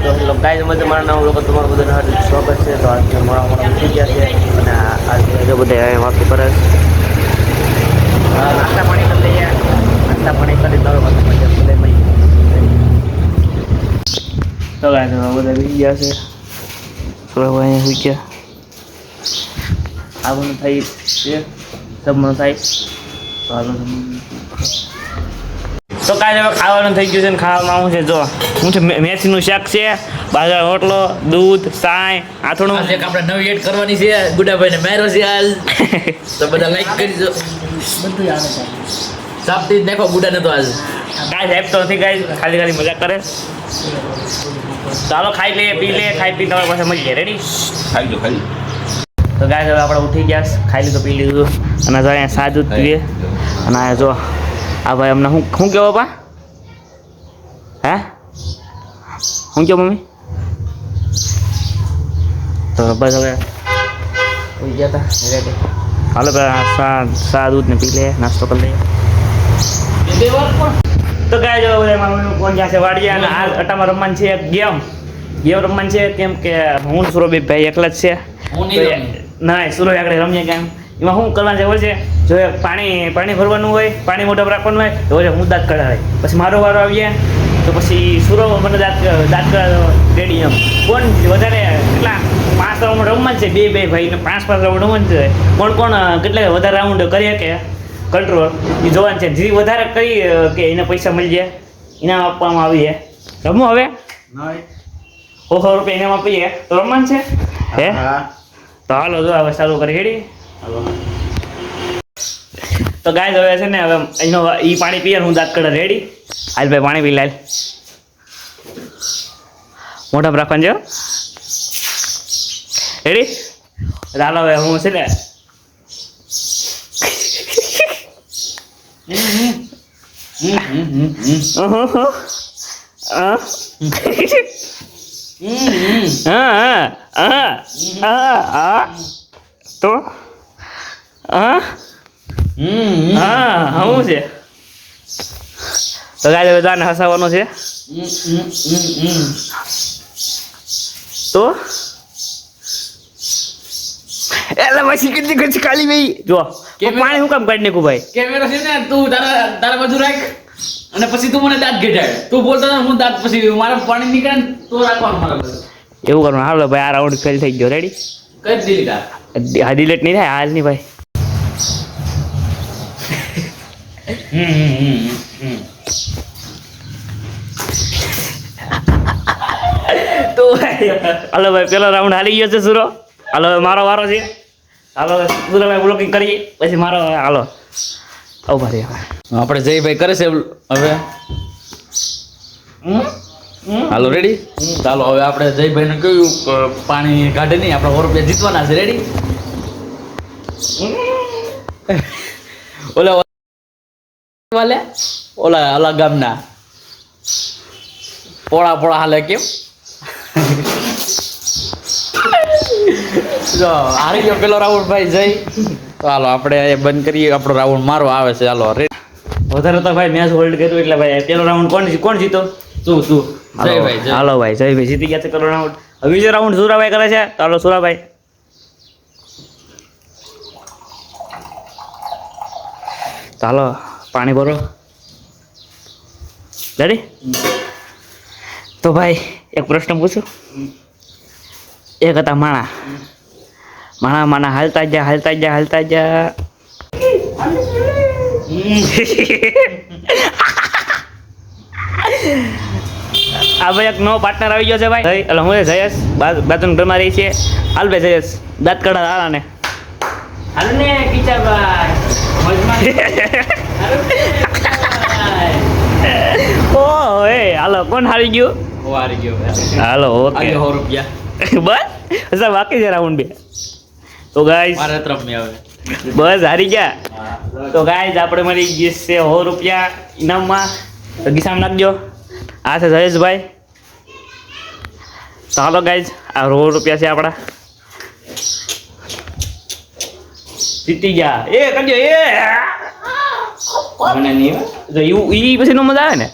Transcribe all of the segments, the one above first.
તો ગાઈસ મજા મારા નવા લોકો તમારું બધાનું સ્વાગત છે. તો આજે મોડા ઉઠી ગયા છે અને આજે બધા વાકી પર નાસ્તા પાણી કરી લઈએ. નાસ્તા પાણી કરી તારો મજા મળી. તો ગાઈસ બધા આવી ગયા છે. થોડા અહીંયા હોઈ ગયા આવવાનું થાય છે જમવાનું થાય તો કાંઈ હવે ખાવાનું થઈ ગયું છે ને ખાવામાં શું છે જો શું છે મેથીનું શાક છે બાજરા રોટલો દૂધ સાય આથણું આપણે નવી એડ કરવાની છે ગુડાભાઈને મેરો છે આજ તો બધા લાઈક કરજો બધું આવે છે સાપથી નાખો ગુડાને તો આજ કાંઈ સાહેબ તો નથી કાંઈ ખાલી ખાલી મજા કરે ચાલો ખાઈ લઈએ પી લઈએ ખાઈ પી તમારી પાસે મળી જાય રેડી ખાઈ લો ખાઈ તો ગાય હવે આપણે ઉઠી ગયા ખાઈ લીધું પી લીધું અને જો અહીંયા સાદું જ પીએ અને આ જો આ ભાઈ અમને શું કહેવો પા હે શું કહો મમ્મી તો બસ હવે ઉઈ ગયા હતા રેડી હાલો સા દૂધ ને પી લે નાસ્તો કરી લઈએ તો ગાય જો મમ્મી કોણ ગયા છે વાડીએ અને આ અટામાં રમવાનું છે ગેમ રમવાનું છે કેમ કે હું સુરભી ભાઈ એકલા જ છે ના સુરજ આગળ રમીએ કેમ એમાં શું કરવાનું છે હોય છે જો પાણી ભરવાનું હોય પાણી મોઢામાં રાખવાનું હોય તો હું દાંત કઢાવે પછી મારો વારો આવીએ તો પછી સુરો મને દાંત રેડી એમ કોણ વધારે કેટલા 5 રાઉન્ડ રમવા જ છે બે ભાઈ ને 5 રાઉન્ડ રમવા જ છે કોણ કેટલા વધારે રાઉન્ડ કરીએ કે કંટ્રોલ એ જોવાનું છે જે વધારે કરી કે એને પૈસા મળી જાય ઇનામ આપવામાં આવીએ રમવું હવે 100 રૂપિયા ઇનામ આપીએ તો રમવાનું છે હે તો હાલો જો હવે ચાલુ કરી હેડી તો ગાય હવે છે ને હવે એનો ઈ પાણી પીએ હું દાંત કઢે રેડી હાલ ભાઈ પાણી પી લાલ મોઢામાં રાખવાનું છે રેડી ચાલો હવે હું છે ને તો શું છે તો ગાય હવે તાને હસાવવાનું છે તો એટલે પછી કેટલી ખાલી ભાઈ જો પાણી હું કામ કાઢી નાખું ભાઈ કેમેરો છે ને તું તારા બાજુ રાખ અને પછી તું મને દાંત ઘેટાય તું બોલતો હું દાંત પછી મારા પાણી નીકળે ને તો રાખવાનું મારા બાજુ એવું કરવાનું હાલો ભાઈ આ રાઉન્ડ ફેલ થઈ ગયો રેડી કઈ ડિલીટ હા ડિલીટ નહીં થાય હાલ નહીં ભાઈ તો હાલો ભાઈ પેલો રાઉન્ડ હાલી ગયો છે સુરો હાલો હવે મારો વારો છે હાલો સુરાભાઈ બ્લોકિંગ કરીએ પછી મારો હાલો ઉભા રહી આપણે જયભાઈ કરે છે હવે હાલો રેડી ચાલો હવે આપણે જયભાઈને કહ્યું પાણી કાઢે નહીં આપણે 100 રૂપિયા જીતવાના છે રેડી ઓલા અલગ ગામના પોળા હાલે કેમ જો હારી ગયો પેલો રાઉન્ડ ભાઈ જઈ તો હાલો આપણે બંધ કરીએ આપણો રાઉન્ડ મારો આવે છે હાલો રેડી વધારે તો ભાઈ મેચ હોલ્ડ કર્યું એટલે ભાઈ પેલો રાઉન્ડ કોણ જીતો તું જયભાઈ હાલો ભાઈ જયભાઈ જીતી ગયા છે પેલો રાઉન્ડ હવે બીજો રાઉન્ડ સુરાભાઈ કરે છે તો હાલો સુરાભાઈ ચાલો પાણી ભરો રેડી તો ભાઈ એક પ્રશ્ન પૂછું એક હતા માણા હાલતા જા આ ભાઈ એક નવો પાર્ટનર આવી ગયો છે ભાઈ એટલે હું જયેશ બાજુના ઘરમાં રહી છે હાલ ભાઈ જયેશ દાંત કઢા હાલા ને હાલ ને કિચાભાઈ ઓય હાલો કોણ હારી ગયું હાલો ઓકે 100 રૂપિયા બસ બાકી છે રાઉન્ડ 2 તો ગાઈસ મારે તરફ મે આવે બસ હારી ગયા તો ગાઈસ આપણે મળી ગઈ છે 100 રૂપિયા ઇનામમાં તો ગીસામ નાખજો આ છે જયેશભાઈ તો હાલો ગાઈસ આ 100 રૂપિયા છે આપણા જીતી ગયા એ કરજો એ મને નહીં જો ઈ પછી નો મજા આવે ને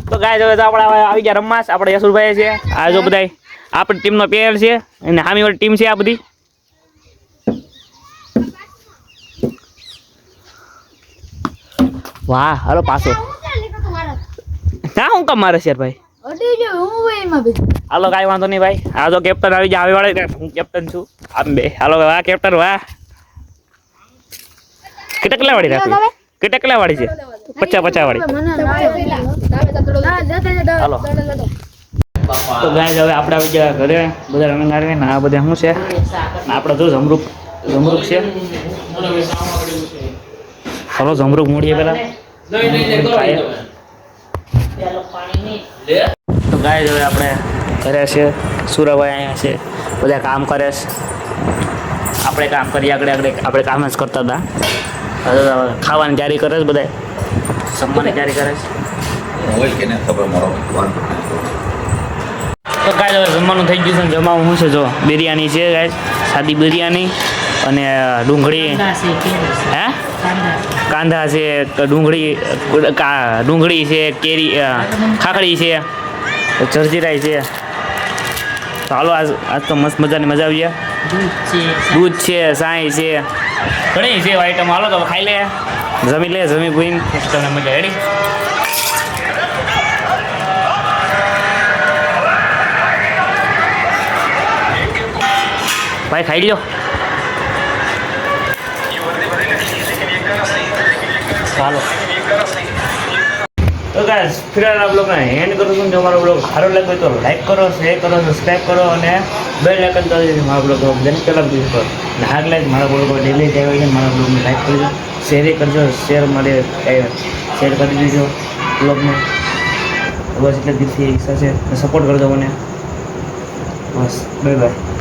તો તો ગાય હવે તો આપણે આવી ગયા રમવાસ. આપણે યશુરભાઈ છે, આ જો બધાય આપણી ટીમનો પ્લેયર છે અને સામેવાળી ટીમ છે આ બધી. વાહ હાલો પાછો ના હું કામ મારે છે યાર ભાઈ. હાલો કાંઈ વાંધો નહીં ભાઈ. આ તો કેપ્ટન આવી જાય આવે વાળે હું કેપ્ટન છું આમ બે. હાલો વાહ કેપ્ટન વાહ. કેટલા વાળી રાખી કેટલા વાળી છે 50 વાળી. હાલો તો ગાય હવે આપણે આવી ગયા ઘરે બધા રમીને આવીને આ બધા શું છે આપણે જો જમરૂક છે. ચાલો જમરૂક મૂડીએ પેલા તો ગાય હવે આપણે ઘરે છે. સુરાભાઈ અહીંયા છે બધા કામ કરે છે. આપણે કામ કરીએ આગળ આપણે કામ જ કરતા હતા. હવે ખાવાની તૈયારી કરે છે બધા જમવાની તૈયારી કરે છે. તો ગાય હવે જમવાનું થઈ ગયું છે ને જમવાનું શું છે જો બિરયાની છે ગાય સાદી બિરયાની અને ડુંગળી હે કાંદા છે ડુંગળી છે કેરી ખાખડી છે જરજીરાઈ છે. તો હાલો આજ તો મસ્ત મજાની મજા આવી ગયા. દૂધ છે સાઈ છે ઘણી છે આઈટમ. હાલો તો ખાઈ લે જમી પીને તમને મજા રેડી. ભાઈ ખાઈ લ્યો. ચાલો તો ગાઈસ ફિલહાલ આ બ્લોગને એન્ડ કરું છું. જો મારો બ્લોગ સારો લાગ્યો તો લાઈક કરો, શેર કરો, સબસ્ક્રાઈબ કરો અને બેલ આઇકન દબાવી મારા બ્લોગ જન કલાક દીધું કરો. અને આગળ મારા બ્લોગ ડેલી જાય હોય ને મારા બ્લોગને લાઈક કરજો, શેર કરજો, શેર કરી દીજો બ્લોગને. બસ એટલે દિલથી ઈચ્છા છે સપોર્ટ કરજો મને. બસ બાય બાય.